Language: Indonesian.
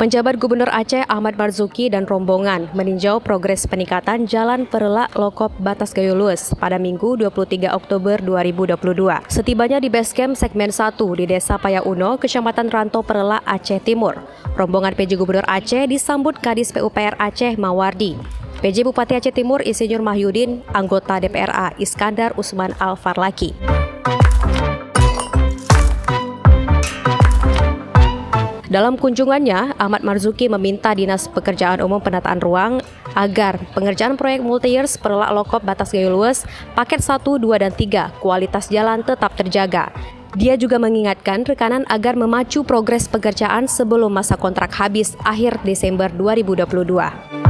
Penjabat Gubernur Aceh Ahmad Marzuki dan rombongan meninjau progres peningkatan Jalan Perelak Lokop Batas Gayo Lues pada Minggu 23 Oktober 2022. Setibanya di Basecamp Segmen 1 di Desa Payauno, Kecamatan Ranto Perelak, Aceh Timur, rombongan PJ Gubernur Aceh disambut Kadis PUPR Aceh Mawardi, PJ Bupati Aceh Timur Insinyur Mahyudin, anggota DPRA Iskandar Usman Al-Farlaki. Dalam kunjungannya, Ahmad Marzuki meminta Dinas Pekerjaan Umum Penataan Ruang agar pengerjaan proyek multi-years Perelak Lokop Batas Gayo Lues paket 1, 2, dan 3 kualitas jalan tetap terjaga. Dia juga mengingatkan rekanan agar memacu progres pekerjaan sebelum masa kontrak habis akhir Desember 2022.